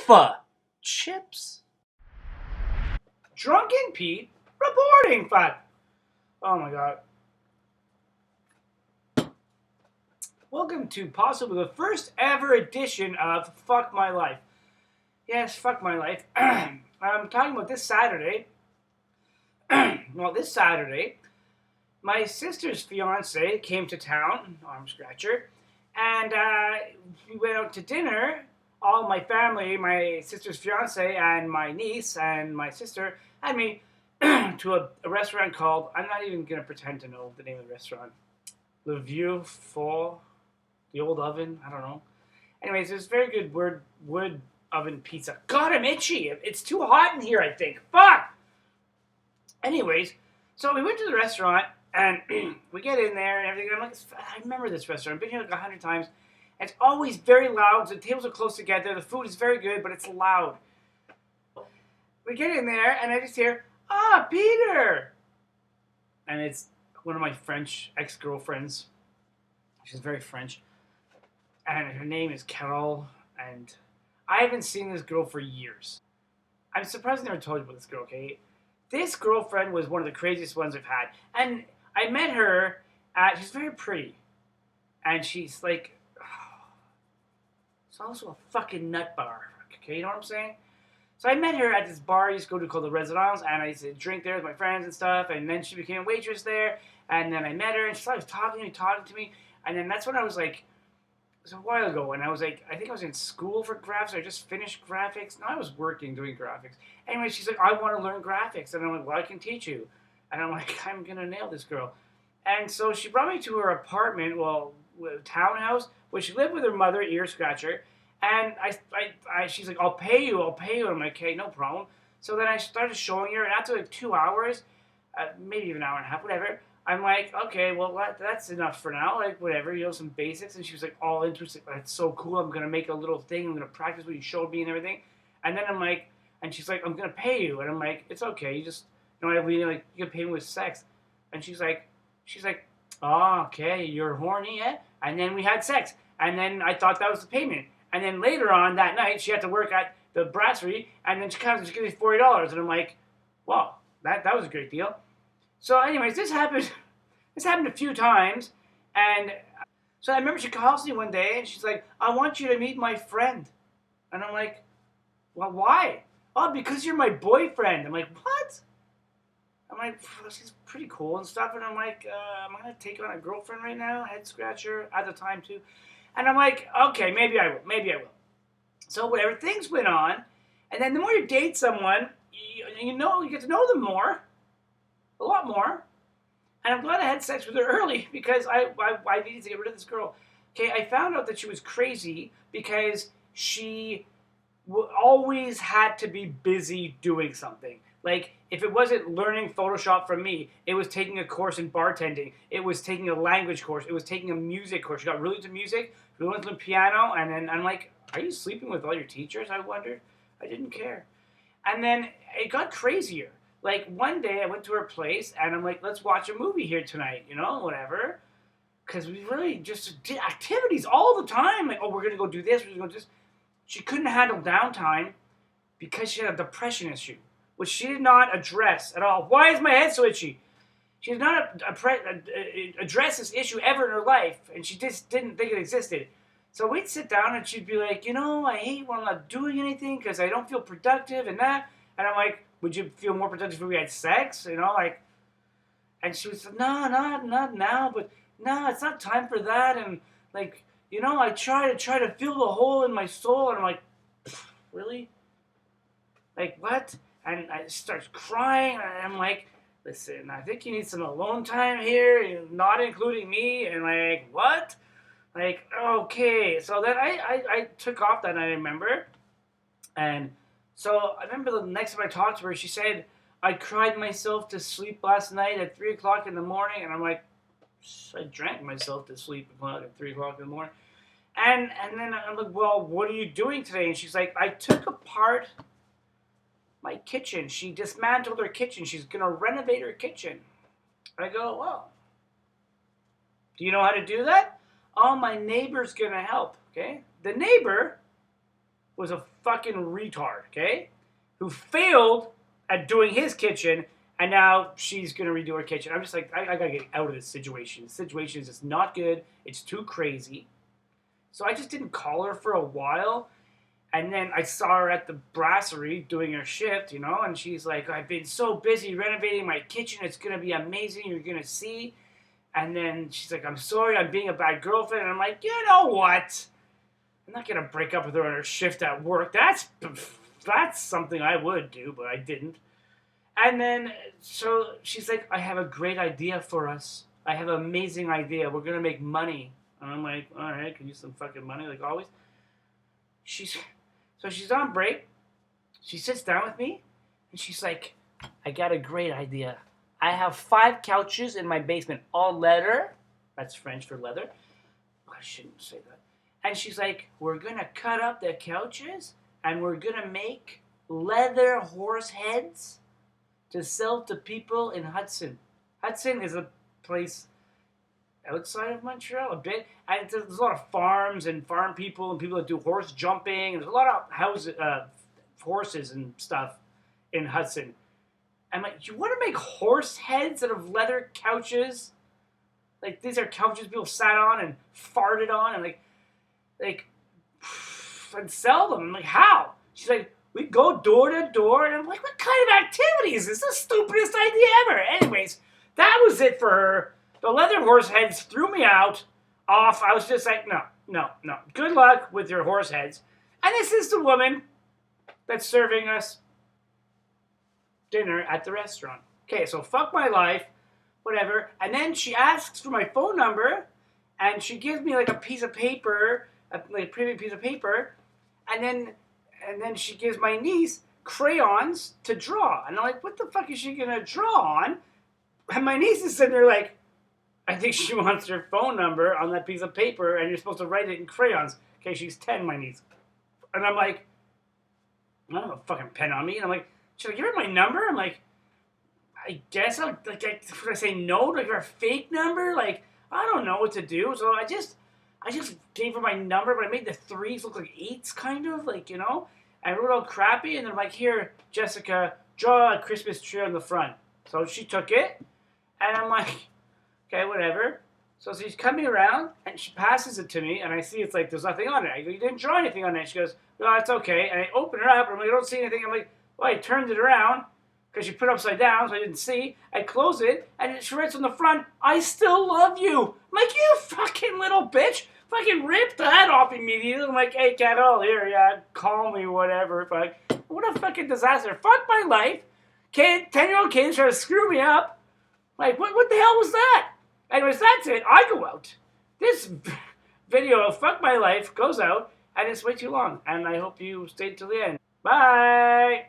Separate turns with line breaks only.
Loofah chips. Drunken Pete reporting. Fuck. Oh my god. Welcome to possibly the first ever edition of Fuck My Life. Yes, fuck my life. I'm talking about this Saturday. Well, this Saturday, my sister's fiance came to town, arm scratcher, and we went out to dinner. All my family, my sister's fiance and my niece and my sister, and me to a restaurant called, I'm not even going to pretend to know the name of the restaurant. Le Vieux Four, the Old Oven, I don't know. Anyways, there's very good wood oven pizza. God, I'm itchy. It's too hot in here, I think. Fuck! Anyways, so we went to the restaurant, and we get in there and everything. I'm like, I remember this restaurant. I've been here like 100 times. It's always very loud. The tables are close together. The food is very good, but it's loud. We get in there, and I just hear, Peter! And it's one of my French ex-girlfriends. She's very French. And her name is Carol, and I haven't seen this girl for years. I'm surprised I never told you about this girl, okay? This girlfriend was one of the craziest ones I've had. And I met her she's very pretty. And she's like, it's also a fucking nut bar, okay? You know what I'm saying? So I met her at this bar I used to go to called the Residence, and I used to drink there with my friends and stuff, and then she became a waitress there, and then I met her, and she started talking to me, and then that's when I was like, it was a while ago, and I was like, I think I was in school for graphics, I just finished graphics. No, I was working doing graphics. Anyway, she's like, I want to learn graphics, and I'm like, well, I can teach you. And I'm like, I'm going to nail this girl. And so she brought me to her apartment, townhouse, where she lived with her mother, ear scratcher. And she's like, I'll pay you. And I'm like, okay, no problem. So then I started showing her, and after like 2 hours, maybe even an hour and a half, whatever, I'm like, okay, well, that's enough for now, like, whatever, some basics. And she was like, all interested, that's so cool, I'm going to make a little thing, I'm going to practice what you showed me and everything. And then I'm like, and she's like, I'm going to pay you. And I'm like, it's okay, you just, I mean, like, you can pay me with sex. And she's like, oh, okay, you're horny, eh? And then we had sex. And then I thought that was the payment. And then later on that night, she had to work at the brasserie, and then she gives me $40. And I'm like, well, that was a great deal. So anyways, this happened a few times. And so I remember she calls me one day, and she's like, I want you to meet my friend. And I'm like, well, why? Oh, because you're my boyfriend. I'm like, what? I'm like, she's pretty cool and stuff. And I'm like, am I going to take on a girlfriend right now? Head scratcher at the time, too. And I'm like, okay, maybe I will. So whatever, things went on. And then the more you date someone, you get to know them more. A lot more. And I'm glad I had sex with her early, because I needed to get rid of this girl. Okay, I found out that she was crazy because she always had to be busy doing something. Like, if it wasn't learning Photoshop from me, it was taking a course in bartending. It was taking a language course. It was taking a music course. She got really into music. She went to the piano. And then I'm like, are you sleeping with all your teachers? I wondered. I didn't care. And then it got crazier. Like, one day I went to her place, and I'm like, let's watch a movie here tonight, whatever. Because we really just did activities all the time. Like, oh, we're going to go do this, we're going to go do this. She couldn't handle downtime because she had a depression issue, which she did not address at all. Why is my head so itchy? She did not address this issue ever in her life, and she just didn't think it existed. So we'd sit down, and she'd be like, I hate when I'm not doing anything because I don't feel productive and that. And I'm like, would you feel more productive if we had sex? And she was like, no, not now, but no, it's not time for that. And like, I try to fill the hole in my soul. And I'm like, really? Like, what? And I start crying. And I'm like, listen, I think you need some alone time here, not including me. And like, what? Like, okay. So then I took off that night, I remember. And so I remember the next time I talked to her, she said, I cried myself to sleep last night at 3 o'clock in the morning. And I'm like, I drank myself to sleep at 3 o'clock in the morning. And then I'm like, well, what are you doing today? And she's like, I took apart my kitchen. She dismantled her kitchen. She's going to renovate her kitchen. I go, well, do you know how to do that? Oh, my neighbor's going to help, okay? The neighbor was a fucking retard, okay? Who failed at doing his kitchen, and now she's gonna redo her kitchen. I'm just like, I gotta get out of this situation. The situation is just not good. It's too crazy. So I just didn't call her for a while. And then I saw her at the brasserie doing her shift, you know, and she's like, I've been so busy renovating my kitchen. It's going to be amazing. You're going to see. And then she's like, I'm sorry, I'm being a bad girlfriend. And I'm like, you know what? I'm not going to break up with her on her shift at work. That's something I would do, but I didn't. And then, so she's like, I have a great idea for us. I have an amazing idea. We're going to make money. And I'm like, all right, can you use some fucking money like always? So she's on break. She sits down with me, and she's like, I got a great idea. I have 5 couches in my basement, all leather. That's French for leather. I shouldn't say that. And she's like, we're going to cut up the couches, and we're going to make leather horse heads to sell to people in Hudson. Hudson is a place outside of Montreal a bit, and there's a lot of farms and farm people and people that do horse jumping, and there's a lot of horses and stuff in Hudson. I'm like, you want to make horse heads out of leather couches? Like, these are couches people sat on and farted on, and and sell them. I'm like, how? She's like, we go door to door, and I'm like, what kind of activity is this? The stupidest idea ever. Anyways, that was it for her. The leather horse heads threw me off. I was just like, no. Good luck with your horse heads. And this is the woman that's serving us dinner at the restaurant. Okay, so fuck my life, whatever. And then she asks for my phone number, and she gives me like a piece of paper, like a pretty piece of paper, and then she gives my niece crayons to draw. And I'm like, what the fuck is she gonna draw on? And my niece is sitting there like, I think she wants her phone number on that piece of paper, and you're supposed to write it in crayons. Okay, she's 10, my niece. And I'm like, I don't have a fucking pen on me. And I'm like, should I give her my number? I'm like, I guess I'll, should I say no? Do I give her a fake number? Like, I don't know what to do. So I just gave her my number, but I made the 3s look like 8s, kind of, like, you know? I wrote all crappy, and then I'm like, here, Jessica, draw a Christmas tree on the front. So she took it, and I'm like, okay, whatever. So she's coming around, and she passes it to me, and I see it's like, there's nothing on it. I go, you didn't draw anything on it. She goes, no, that's okay. And I open it up, and I'm like, I don't see anything. I'm like, well, I turned it around, because she put it upside down, so I didn't see. I close it, and she writes on the front, I still love you. I'm like, you fucking little bitch. Fucking ripped that off immediately. I'm like, hey, Carol, here, yeah, call me, whatever. But what a fucking disaster. Fuck my life. 10-year-old kids trying to screw me up. Like, what the hell was that? Anyways, that's it. I go out. This video of Fuck My Life goes out, and it's way too long. And I hope you stayed till the end. Bye!